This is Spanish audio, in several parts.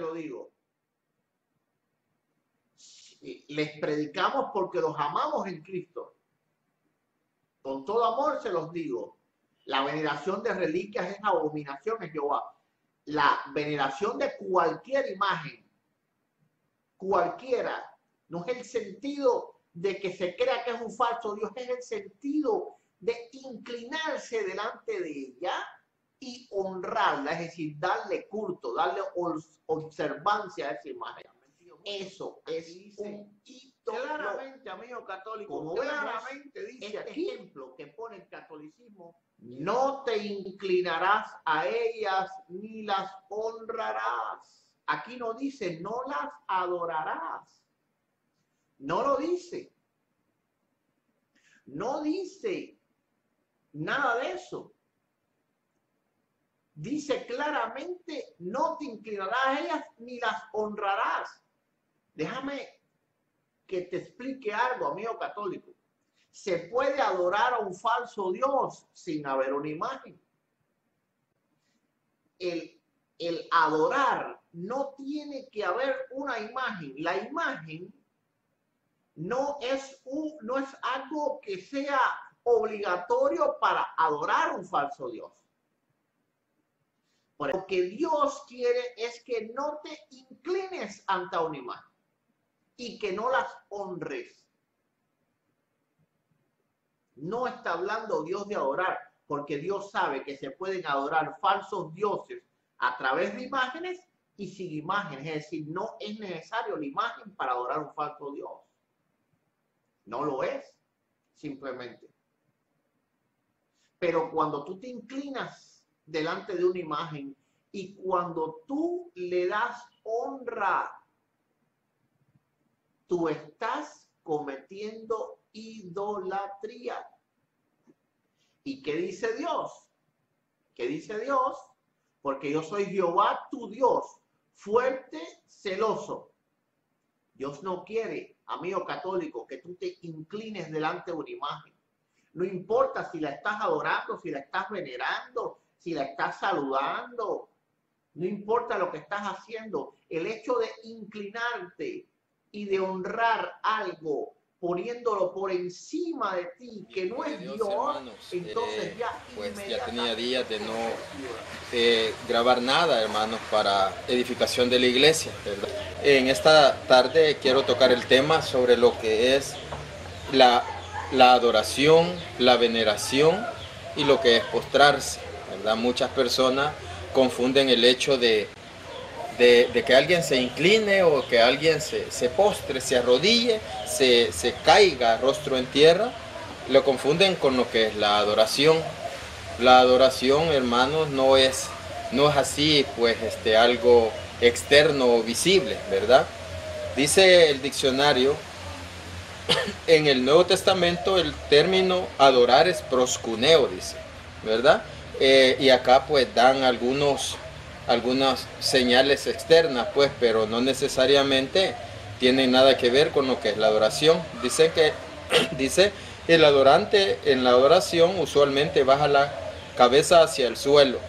lo digo. Les predicamos porque los amamos en Cristo. Con todo amor se los digo. La veneración de reliquias es abominación en Jehová. La veneración de cualquier imagen, cualquiera, no es el sentido de que se crea que es un falso Dios, es el sentido de inclinarse delante de ella y honrarla, es decir, darle culto, darle observancia a esa imagen. Eso es un hito. Claramente, amigo católico, como claramente dice aquí, ejemplo que pone el catolicismo, no te inclinarás a ellas ni las honrarás. Aquí no dice no las adorarás. No lo dice. No dice nada de eso. Dice claramente no te inclinarás a ellas ni las honrarás. Déjame que te explique algo, amigo católico. Se puede adorar a un falso Dios sin haber una imagen. El adorar no tiene que haber una imagen. La imagen no es algo que sea obligatorio para adorar a un falso Dios. Lo que Dios quiere es que no te inclines ante una imagen y que no las honres. No está hablando Dios de adorar, porque Dios sabe que se pueden adorar falsos dioses a través de imágenes y sin imágenes. Es decir, no es necesario la imagen para adorar un falso Dios. No lo es, simplemente. Pero cuando tú te inclinas delante de una imagen y cuando tú le das honra, tú estás cometiendo idolatría. ¿Y qué dice Dios? ¿Qué dice Dios? Porque yo soy Jehová tu Dios, fuerte, celoso. Dios no quiere, amigo católico, que tú te inclines delante de una imagen. No importa si la estás adorando, si la estás venerando, si la estás saludando. No importa lo que estás haciendo. El hecho de inclinarte y de honrar algo, poniéndolo por encima de ti, que no es Dios, hermanos, entonces ya tenía días de no grabar nada, hermanos, para edificación de la iglesia, ¿verdad? En esta tarde quiero tocar el tema sobre lo que es la adoración, la veneración y lo que es postrarse, ¿verdad? Muchas personas confunden el hecho de que alguien se incline o que alguien se postre, se arrodille, se caiga rostro en tierra. Lo confunden con lo que es la adoración. La adoración, hermanos, no es así, pues, algo externo o visible, ¿verdad? Dice el diccionario, en el Nuevo Testamento el término adorar es proskuneo, dice, ¿verdad? Y acá pues dan algunas señales externas, pues, pero no necesariamente tienen nada que ver con lo que es la adoración. Dice el adorante en la adoración usualmente baja la cabeza hacia el suelo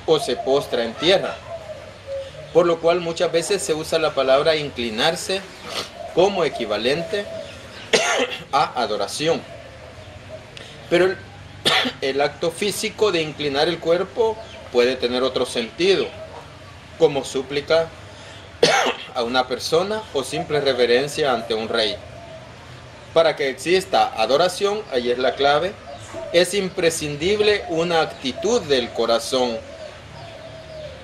o se postra en tierra, por lo cual muchas veces se usa la palabra inclinarse como equivalente a adoración. Pero el acto físico de inclinar el cuerpo puede tener otro sentido, como súplica a una persona o simple reverencia ante un rey. Para que exista adoración, ahí es la clave, es imprescindible una actitud del corazón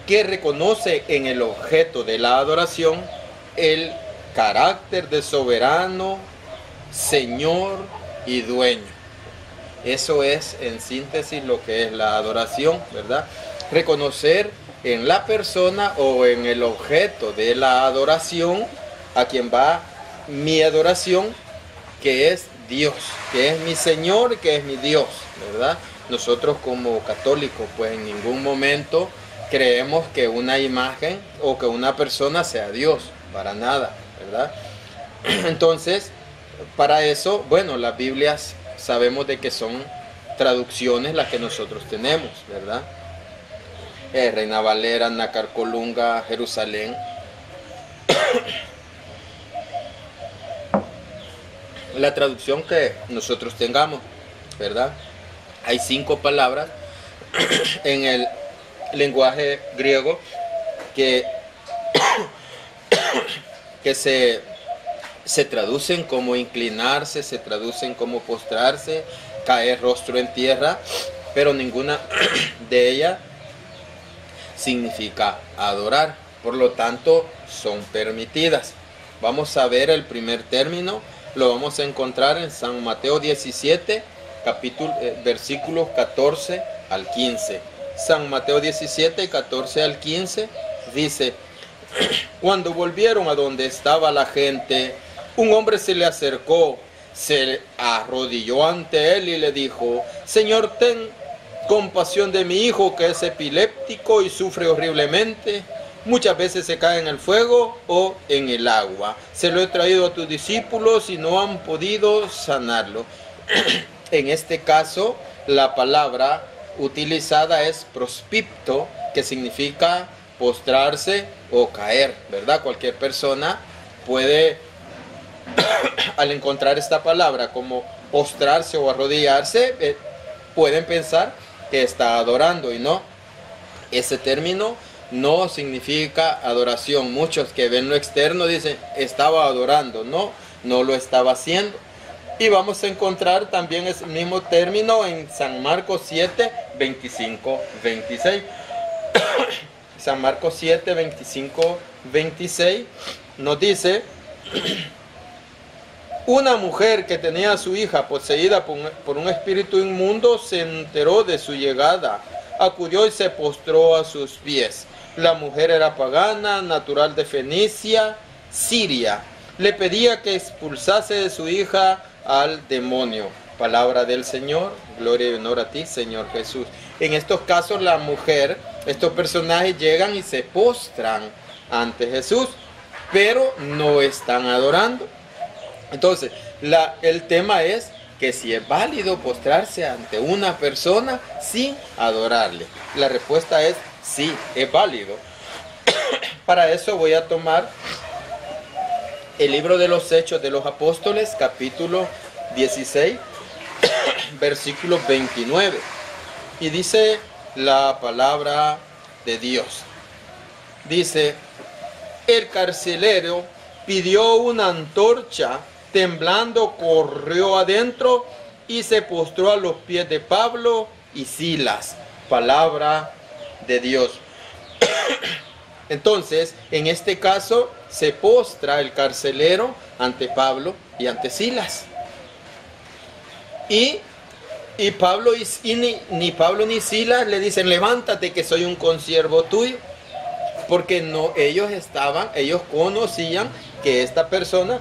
que reconoce en el objeto de la adoración el carácter de soberano, Señor y dueño. Eso es en síntesis lo que es la adoración, ¿verdad? Reconocer en la persona o en el objeto de la adoración a quien va mi adoración, que es Dios, que es mi Señor, que es mi Dios, ¿verdad? Nosotros como católicos pues en ningún momento creemos que una imagen o que una persona sea Dios, para nada, ¿verdad? Entonces, para eso, bueno, las Biblias sabemos de que son traducciones las que nosotros tenemos, ¿verdad? Reina Valera, Nácar Colunga, Jerusalén, la traducción que nosotros tengamos, ¿verdad? Hay 5 palabras en el lenguaje griego que se traducen como inclinarse, se traducen como postrarse, caer rostro en tierra, pero ninguna de ellas significa adorar. Por lo tanto, son permitidas. Vamos a ver el primer término. Lo vamos a encontrar en San Mateo 17, versículos 14 al 15. San Mateo 17, 14 al 15 dice: cuando volvieron a donde estaba la gente, un hombre se le acercó, se arrodilló ante él y le dijo: Señor, ten compasión de mi hijo, que es epiléptico y sufre horriblemente. Muchas veces se cae en el fuego o en el agua. Se lo he traído a tus discípulos y no han podido sanarlo. En este caso, la palabra utilizada es prospipto, que significa postrarse o caer, ¿verdad? Cualquier persona puede, al encontrar esta palabra como postrarse o arrodillarse, pueden pensar que está adorando, y no. Ese término no significa adoración. Muchos que ven lo externo dicen estaba adorando. No lo estaba haciendo. Y vamos a encontrar también ese mismo término en San Marcos 7, 25, 26. San Marcos 7, 25, 26 nos dice: una mujer que tenía a su hija poseída por un espíritu inmundo se enteró de su llegada. Acudió y se postró a sus pies. La mujer era pagana, natural de Fenicia, Siria. Le pedía que expulsase de su hija al demonio. Palabra del Señor, gloria y honor a ti, Señor Jesús. En estos casos, la mujer, estos personajes llegan y se postran ante Jesús, pero no están adorando. Entonces, el tema es que si es válido postrarse ante una persona sin adorarle. La respuesta es sí, es válido. Para eso voy a tomar el libro de los Hechos de los Apóstoles, capítulo 16, versículo 29. Y dice la palabra de Dios. Dice: el carcelero pidió una antorcha, temblando corrió adentro y se postró a los pies de Pablo y Silas. Palabra de Dios. Entonces, en este caso, se postra el carcelero ante Pablo y ante Silas. Y Pablo ni Pablo ni Silas le dicen: levántate, que soy un consiervo tuyo. Porque no, ellos conocían que esta persona,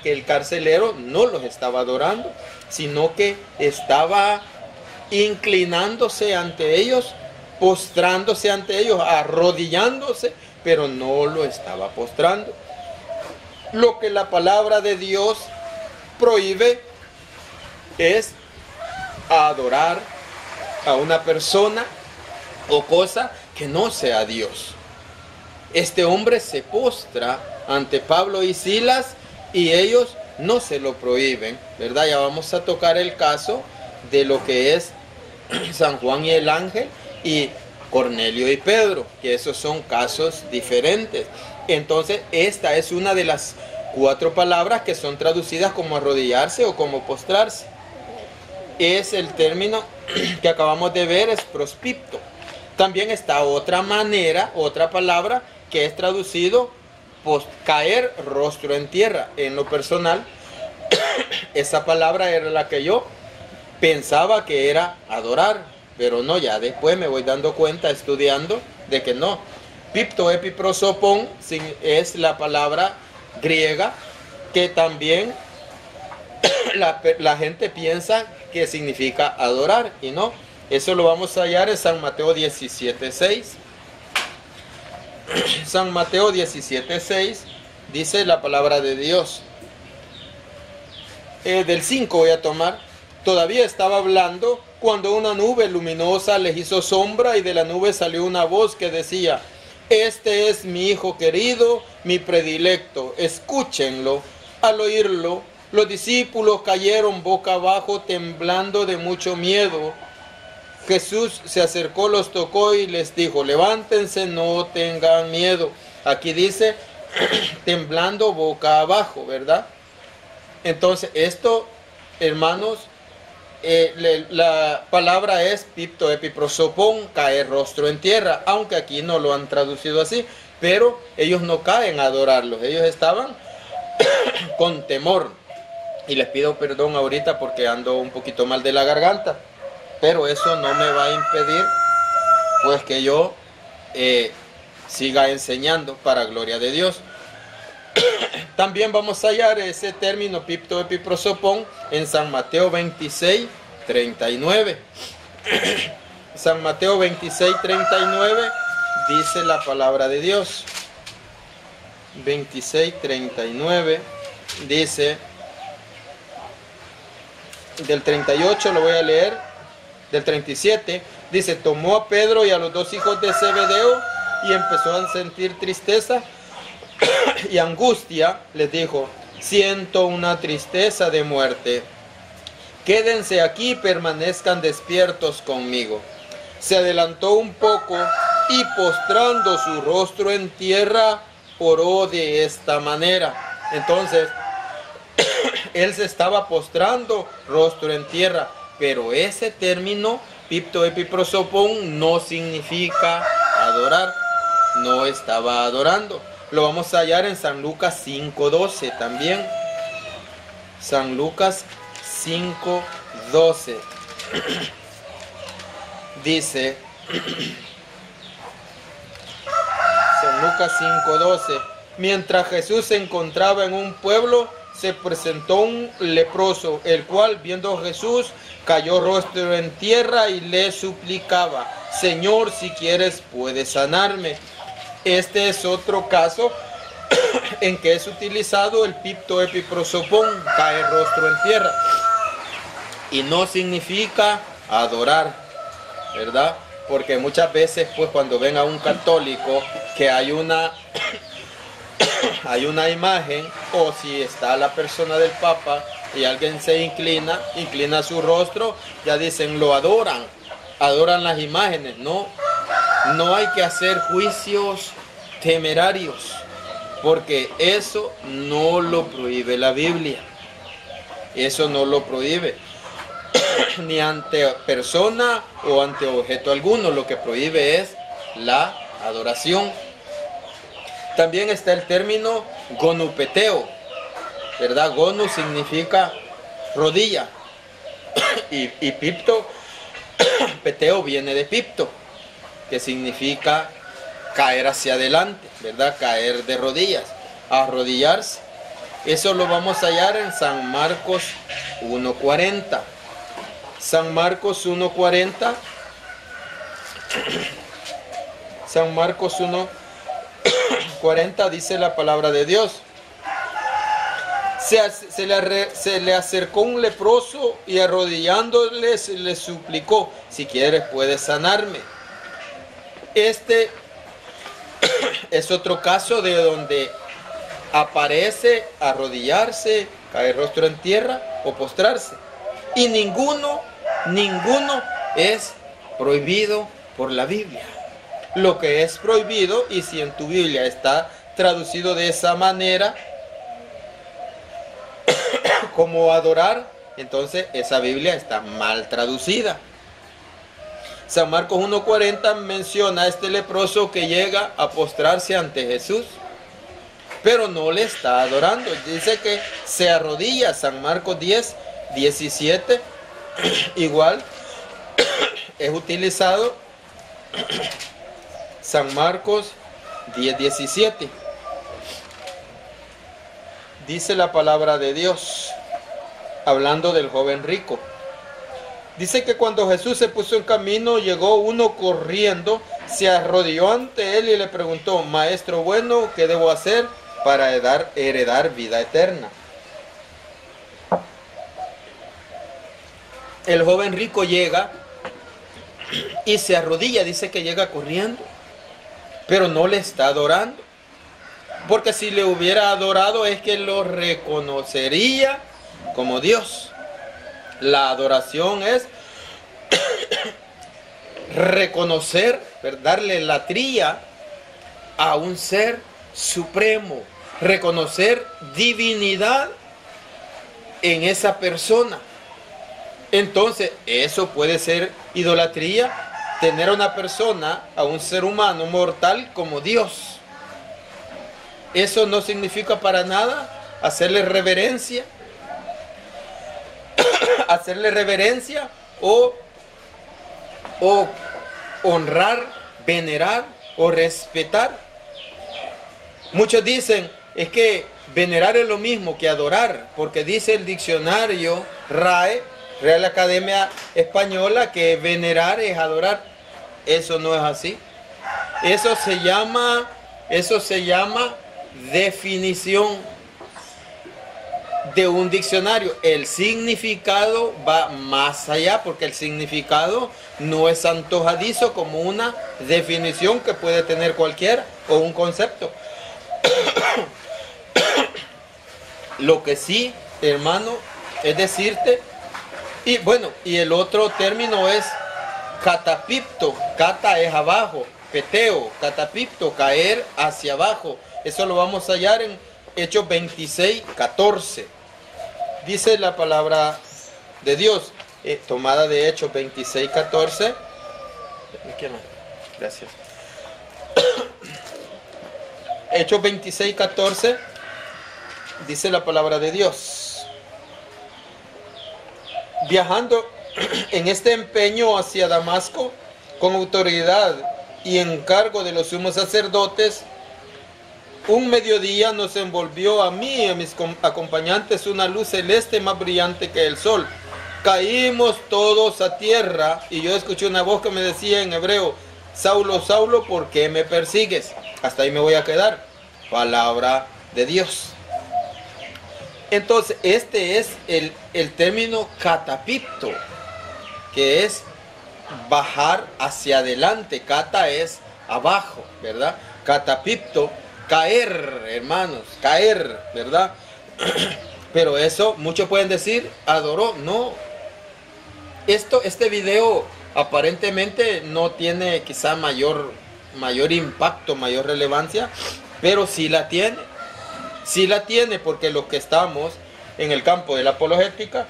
que el carcelero, no los estaba adorando, sino que estaba inclinándose ante ellos, postrándose ante ellos, arrodillándose, pero no lo estaba postrando. Lo que la palabra de Dios prohíbe es adorar a una persona o cosa que no sea Dios. Este hombre se postra ante Pablo y Silas y ellos no se lo prohíben, ¿verdad? Ya vamos a tocar el caso de lo que es San Juan y el ángel y Cornelio y Pedro, que esos son casos diferentes. Entonces, esta es una de las 4 palabras que son traducidas como arrodillarse o como postrarse. Es el término que acabamos de ver, es prospipto. También está otra manera, otra palabra que es traducido caer rostro en tierra. En lo personal, esa palabra era la que yo pensaba que era adorar, pero no, ya después me voy dando cuenta estudiando de que no. Pipto epiprosopon es la palabra griega que también la gente piensa que significa adorar, y no. Eso lo vamos a hallar en San Mateo 17:6. San Mateo 17:6 dice la palabra de Dios. Del 5 voy a tomar. Todavía estaba hablando cuando una nube luminosa les hizo sombra y de la nube salió una voz que decía: este es mi hijo querido, mi predilecto, escúchenlo. Al oírlo, los discípulos cayeron boca abajo, temblando de mucho miedo. Jesús se acercó, los tocó y les dijo, levántense, no tengan miedo. Aquí dice, temblando boca abajo, ¿verdad? Entonces, esto, hermanos, la palabra es pipto epiprosopón, caer rostro en tierra, aunque aquí no lo han traducido así, pero ellos no caen a adorarlos, ellos estaban con temor. Y les pido perdón ahorita porque ando un poquito mal de la garganta, pero eso no me va a impedir pues que yo siga enseñando para gloria de Dios. También vamos a hallar ese término pipto epiprosopón en San Mateo 26, 39. San Mateo 26, 39 dice la palabra de Dios. 26, 39 dice, del 38 lo voy a leer, del 37, dice, tomó a Pedro y a los dos hijos de Zebedeo y empezó a sentir tristeza y angustia. Les dijo, siento una tristeza de muerte, quédense aquí y permanezcan despiertos conmigo. Se adelantó un poco y postrando su rostro en tierra, oró de esta manera. Entonces, él se estaba postrando rostro en tierra, pero ese término, pipto epiprosopón, no significa adorar, no estaba adorando. Lo vamos a hallar en San Lucas 5:12 también. San Lucas 5:12 dice, San Lucas 5:12, mientras Jesús se encontraba en un pueblo, se presentó un leproso, el cual, viendo a Jesús, cayó rostro en tierra y le suplicaba, Señor, si quieres, puedes sanarme. Este es otro caso en que es utilizado el pipto epiprosopón, caer rostro en tierra, y no significa adorar, ¿verdad? Porque muchas veces, pues, cuando ven a un católico que hay una imagen, o si está la persona del Papa y alguien se inclina su rostro, ya dicen, lo adoran las imágenes. No hay que hacer juicios temerarios, porque eso no lo prohíbe la Biblia. Eso no lo prohíbe ni ante persona o ante objeto alguno. Lo que prohíbe es la adoración. También está el término gonupeteo, ¿verdad? Gonu significa rodilla y pipto, peteo viene de pipto, que significa caer hacia adelante, ¿verdad? Caer de rodillas, arrodillarse. Eso lo vamos a hallar en San Marcos 1:40. San Marcos 1:40. San Marcos 1:40 dice la palabra de Dios. Se le acercó un leproso y arrodillándole le suplicó, si quieres puedes sanarme. Este es otro caso de donde aparece arrodillarse, caer rostro en tierra o postrarse. Y ninguno es prohibido por la Biblia. Lo que es prohibido, y si en tu Biblia está traducido de esa manera, como adorar, entonces esa Biblia está mal traducida. San Marcos 1:40 menciona a este leproso que llega a postrarse ante Jesús, pero no le está adorando. Dice que se arrodilla. San Marcos 10:17 igual es utilizado. San Marcos 10:17 dice la palabra de Dios, hablando del joven rico. Dice que cuando Jesús se puso en camino, llegó uno corriendo, se arrodilló ante él y le preguntó, Maestro bueno, ¿qué debo hacer para heredar vida eterna? El joven rico llega y se arrodilla, dice que llega corriendo, pero no le está adorando. Porque si le hubiera adorado es que lo reconocería como Dios. La adoración es reconocer, darle latría a un ser supremo, reconocer divinidad en esa persona. Entonces, eso puede ser idolatría, tener a una persona, a un ser humano mortal como Dios. Eso no significa para nada hacerle reverencia, o honrar, venerar o respetar. Muchos dicen, es que venerar es lo mismo que adorar, porque dice el diccionario RAE, Real Academia Española, que venerar es adorar. Eso no es así. Eso se llama definición de un diccionario. El significado va más allá, porque el significado no es antojadizo como una definición que puede tener cualquiera o un concepto. Lo que sí, hermano, es decirte, y bueno, y el otro término es catapipto. Cata es abajo, peteo, catapipto, caer hacia abajo. Eso lo vamos a hallar en Hechos 26:14. Dice la palabra de Dios, tomada de Hechos 26:14. Gracias. Hechos 26:14, dice la palabra de Dios. Viajando en este empeño hacia Damasco, con autoridad y encargo de los sumos sacerdotes, un mediodía nos envolvió a mí y a mis acompañantes una luz celeste más brillante que el sol. Caímos todos a tierra y yo escuché una voz que me decía en hebreo, Saulo, Saulo, ¿por qué me persigues? Hasta ahí me voy a quedar. Palabra de Dios. Entonces, este es el término catapipto, que es bajar hacia adelante. Cata es abajo, ¿verdad? Catapipto, caer, hermanos, caer, ¿verdad? Pero eso, muchos pueden decir, adoró. No. Este video aparentemente no tiene quizá mayor impacto, mayor relevancia, pero sí la tiene. Sí la tiene, porque los que estamos en el campo de la apologética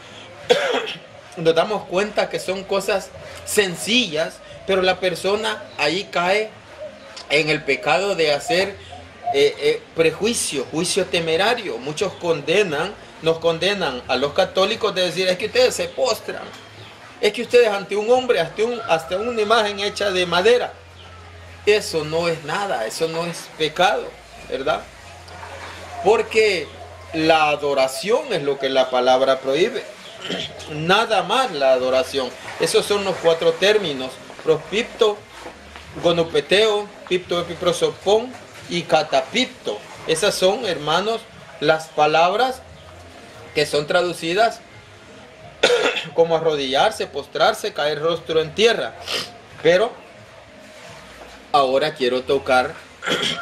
nos damos cuenta que son cosas sencillas, pero la persona ahí cae en el pecado de hacer juicio temerario. Muchos nos condenan a los católicos de decir, es que ustedes se postran, es que ustedes ante un hombre, hasta una imagen hecha de madera. Eso no es nada, eso no es pecado, ¿verdad? Porque la adoración es lo que la palabra prohíbe. Nada más la adoración. Esos son los 4 términos: prospipto, gonopeteo, pipto epiprosopón y catapipto. Esas son, hermanos, las palabras que son traducidas como arrodillarse, postrarse, caer rostro en tierra. Pero ahora quiero tocar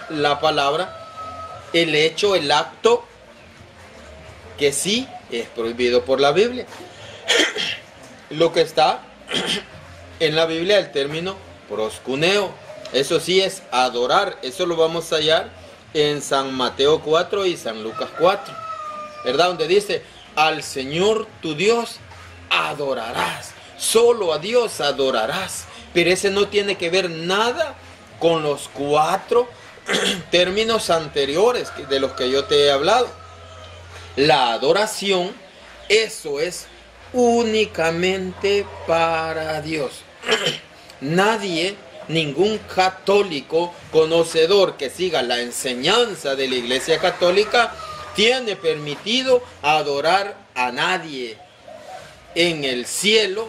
la palabra, el hecho, el acto que sí es prohibido por la Biblia. Lo que está en la Biblia, el término proscuneo, eso sí es adorar. Eso lo vamos a hallar en San Mateo 4 y San Lucas 4, ¿verdad? Donde dice, al Señor tu Dios adorarás, solo a Dios adorarás. Pero ese no tiene que ver nada con los 4 términos anteriores de los que yo te he hablado. La adoración, eso es únicamente para Dios. Nadie, ningún católico conocedor que siga la enseñanza de la Iglesia Católica tiene permitido adorar a nadie en el cielo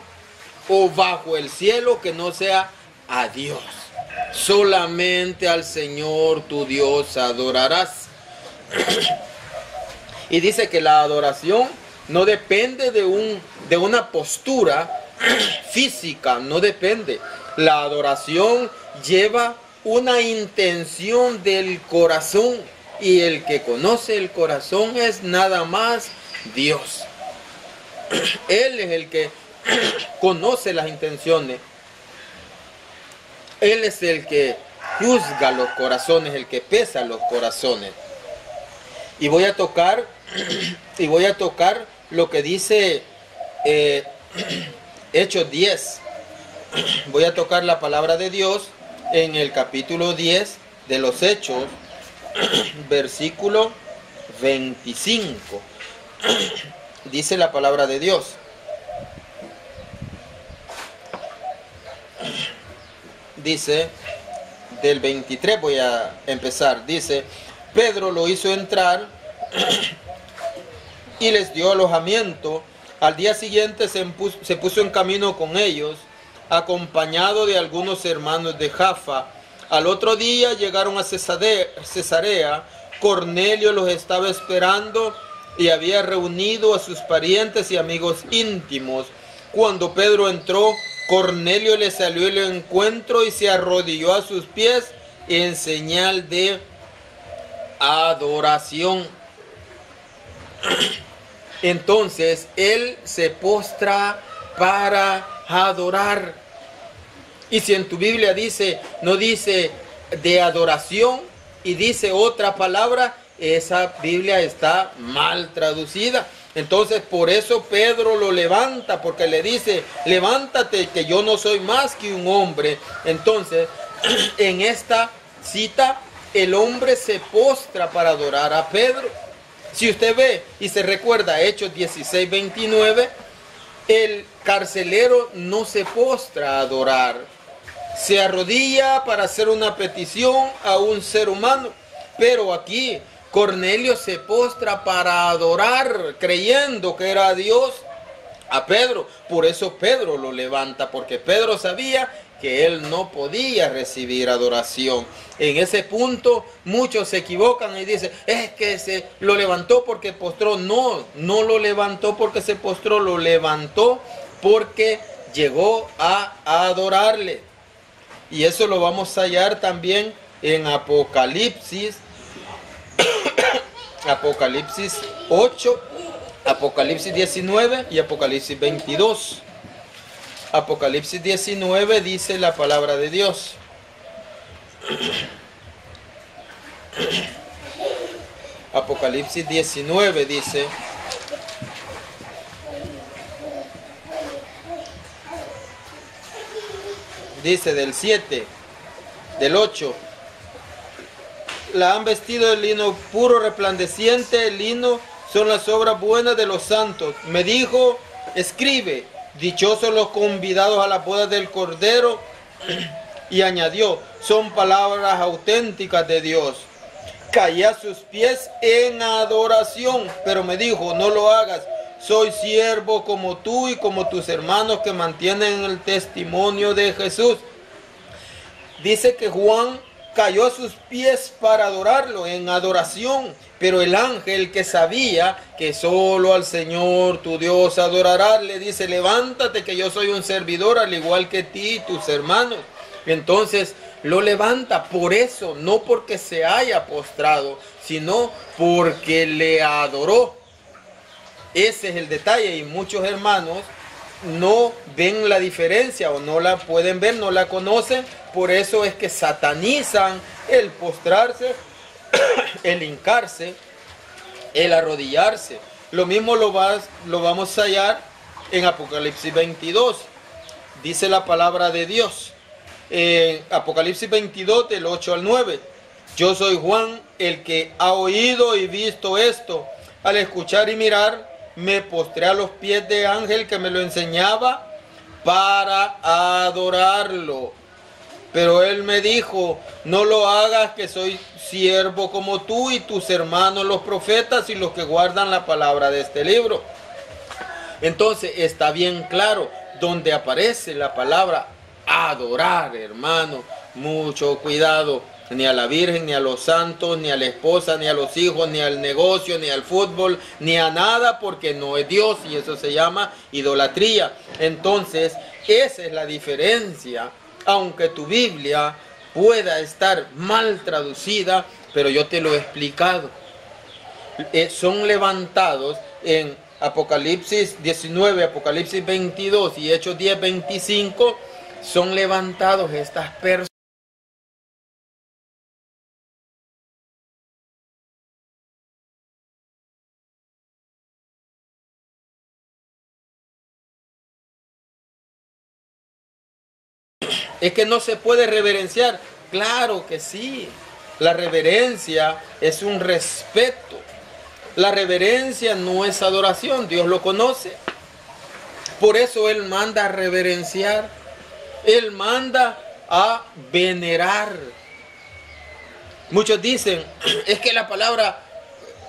o bajo el cielo que no sea a Dios. Solamente al Señor tu Dios adorarás. Y dice que la adoración no depende de una postura física, no depende. La adoración lleva una intención del corazón. y el que conoce el corazón es nada más Dios. Él es el que conoce las intenciones. Él es el que juzga los corazones, el que pesa los corazones. Y voy a tocar lo que dice Hechos 10. Voy a tocar la palabra de Dios en el capítulo 10 de los Hechos, versículo 25. Dice la palabra de Dios. Dice, del 23 voy a empezar. Dice, Pedro lo hizo entrar y les dio alojamiento. Al día siguiente se puso en camino con ellos, acompañado de algunos hermanos de Jaffa. Al otro día llegaron a Cesarea. Cornelio los estaba esperando y había reunido a sus parientes y amigos íntimos. Cuando Pedro entró, Cornelio le salió al encuentro y se arrodilló a sus pies en señal de adoración. Entonces él se postra para adorar. Y si en tu Biblia dice, no dice de adoración y dice otra palabra, esa Biblia está mal traducida. Entonces por eso Pedro lo levanta, porque le dice, levántate que yo no soy más que un hombre. Entonces en esta cita el hombre se postra para adorar a Pedro. Si usted ve y se recuerda Hechos 16:29, el carcelero no se postra a adorar, se arrodilla para hacer una petición a un ser humano. Pero aquí Cornelio se postra para adorar, creyendo que era Dios, a Pedro. Por eso Pedro lo levanta, porque Pedro sabía que él no podía recibir adoración. En ese punto muchos se equivocan y dicen, es que se lo levantó porque postró. No, no lo levantó porque se postró, lo levantó porque llegó a adorarle. Y eso lo vamos a hallar también en Apocalipsis, Apocalipsis 8, Apocalipsis 19 y Apocalipsis 22. Apocalipsis 19 dice la palabra de Dios. Apocalipsis 19 dice, del 7, del 8, la han vestido de lino puro resplandeciente. El lino son las obras buenas de los santos. Me dijo, escribe, dichosos los convidados a la boda del Cordero. Y añadió, son palabras auténticas de Dios. Caí a sus pies en adoración, pero me dijo, no lo hagas. Soy siervo como tú y como tus hermanos que mantienen el testimonio de Jesús. Dice que Juan cayó a sus pies para adorarlo en adoración, pero el ángel, que sabía que solo al Señor tu Dios adorarás, le dice, levántate que yo soy un servidor al igual que ti y tus hermanos. Entonces lo levanta por eso, no porque se haya postrado, sino porque le adoró. Ese es el detalle, y muchos hermanos no ven la diferencia o no la pueden ver, no la conocen. Por eso es que satanizan el postrarse, el hincarse, el arrodillarse. Lo mismo lo vamos a hallar en Apocalipsis 22. Dice la palabra de Dios. Apocalipsis 22 del 8 al 9. Yo soy Juan, el que ha oído y visto esto. Al escuchar y mirar, me postré a los pies de ángel que me lo enseñaba para adorarlo. Pero él me dijo, no lo hagas, que soy siervo como tú y tus hermanos los profetas y los que guardan la palabra de este libro. Entonces está bien claro, donde aparece la palabra adorar, hermano, mucho cuidado. Ni a la Virgen, ni a los santos, ni a la esposa, ni a los hijos, ni al negocio, ni al fútbol, ni a nada, porque no es Dios, y eso se llama idolatría. Entonces, esa es la diferencia. Aunque tu Biblia pueda estar mal traducida, pero yo te lo he explicado. Son levantados en Apocalipsis 19, Apocalipsis 22 y Hechos 10, 25, son levantados estas personas. Es que no se puede reverenciar. Claro que sí. La reverencia es un respeto. La reverencia no es adoración. Dios lo conoce. Por eso Él manda a reverenciar. Él manda a venerar. Muchos dicen, es que la palabra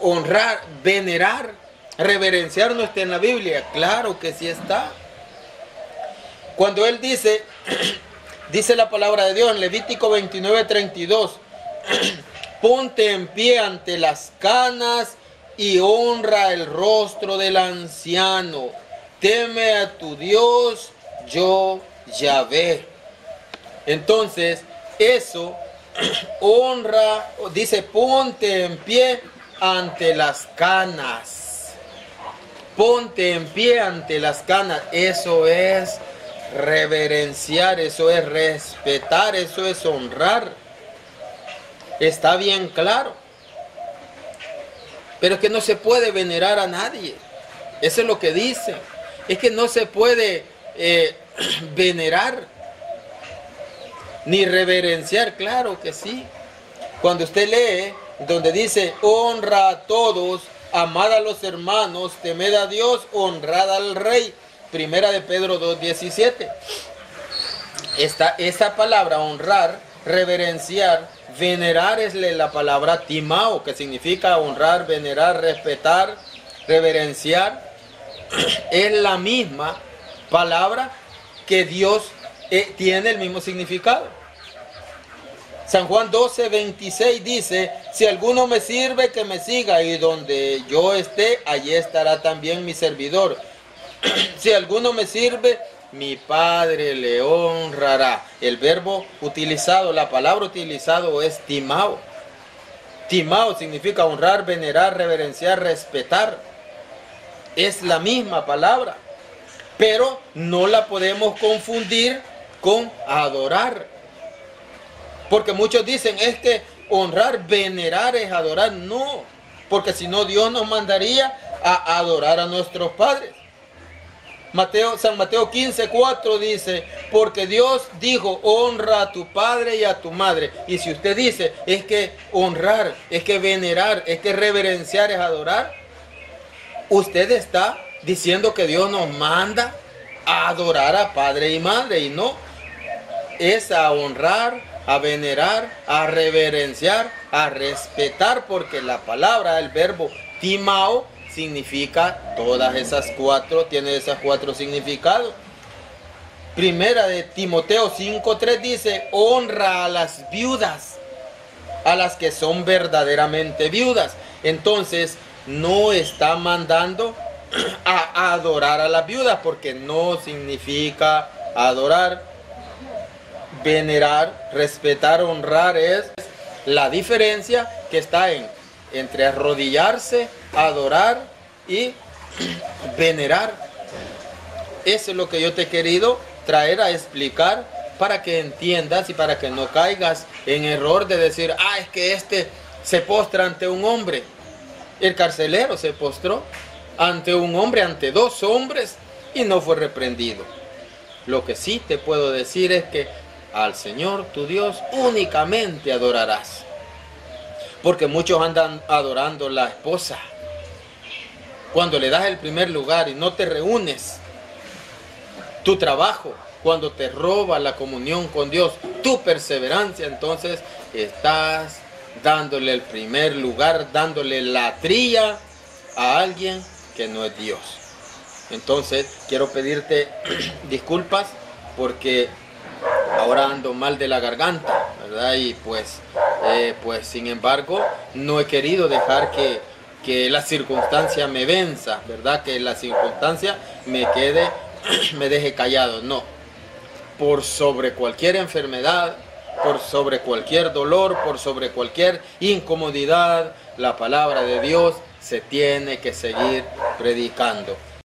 honrar, venerar, reverenciar no está en la Biblia. Claro que sí está. Cuando Él dice... Dice la palabra de Dios en Levítico 29:32, ponte en pie ante las canas y honra el rostro del anciano. Teme a tu Dios, yo Yahvé. Entonces, eso honra, dice, ponte en pie ante las canas. Ponte en pie ante las canas. Eso es reverenciar, eso es respetar, eso es honrar. Está bien claro. Pero es que no se puede venerar a nadie. Eso es lo que dice. Es que no se puede venerar ni reverenciar. Claro que sí. Cuando usted lee donde dice honra a todos, amad a los hermanos, temed a Dios, honrad al rey. Primera de Pedro 2:17. Esa palabra honrar, reverenciar, venerar es la palabra timao, que significa honrar, venerar, respetar, reverenciar. Es la misma palabra que Dios tiene el mismo significado. San Juan 12:26 dice, si alguno me sirve, que me siga, y donde yo esté, allí estará también mi servidor. Si alguno me sirve, mi Padre le honrará. El verbo utilizado, la palabra utilizado es timao. Timao significa honrar, venerar, reverenciar, respetar. Es la misma palabra, pero no la podemos confundir con adorar. Porque muchos dicen, es que honrar, venerar es adorar. No, porque si no Dios nos mandaría a adorar a nuestros padres. San Mateo 15:4 dice, porque Dios dijo, honra a tu padre y a tu madre. Y si usted dice, es que honrar, es que venerar, es que reverenciar es adorar, usted está diciendo que Dios nos manda a adorar a padre y madre, y no, es a honrar, a venerar, a reverenciar, a respetar, porque la palabra, el verbo timao, significa todas esas cuatro, tiene esas cuatro significados. Primera de Timoteo 5:3 dice, honra a las viudas, a las que son verdaderamente viudas. Entonces, no está mandando a adorar a las viudas, porque no significa adorar. Venerar, respetar, honrar es la diferencia que está entre arrodillarse, adorar y venerar. Eso es lo que yo te he querido traer a explicar, para que entiendas y para que no caigas en error de decir, es que este se postra ante un hombre. El carcelero se postró ante un hombre, ante dos hombres, y no fue reprendido. Lo que sí te puedo decir es que al Señor tu Dios únicamente adorarás. Porque muchos andan adorando la esposa. Cuando le das el primer lugar y no te reúnes, tu trabajo, cuando te roba la comunión con Dios, tu perseverancia, entonces estás dándole el primer lugar, dándole la trilla a alguien que no es Dios. Entonces quiero pedirte disculpas porque ahora ando mal de la garganta, ¿verdad? Y pues sin embargo no he querido dejar que la circunstancia me venza, ¿verdad? Que la circunstancia me deje callado. No, por sobre cualquier enfermedad, por sobre cualquier dolor, por sobre cualquier incomodidad, la palabra de Dios se tiene que seguir predicando.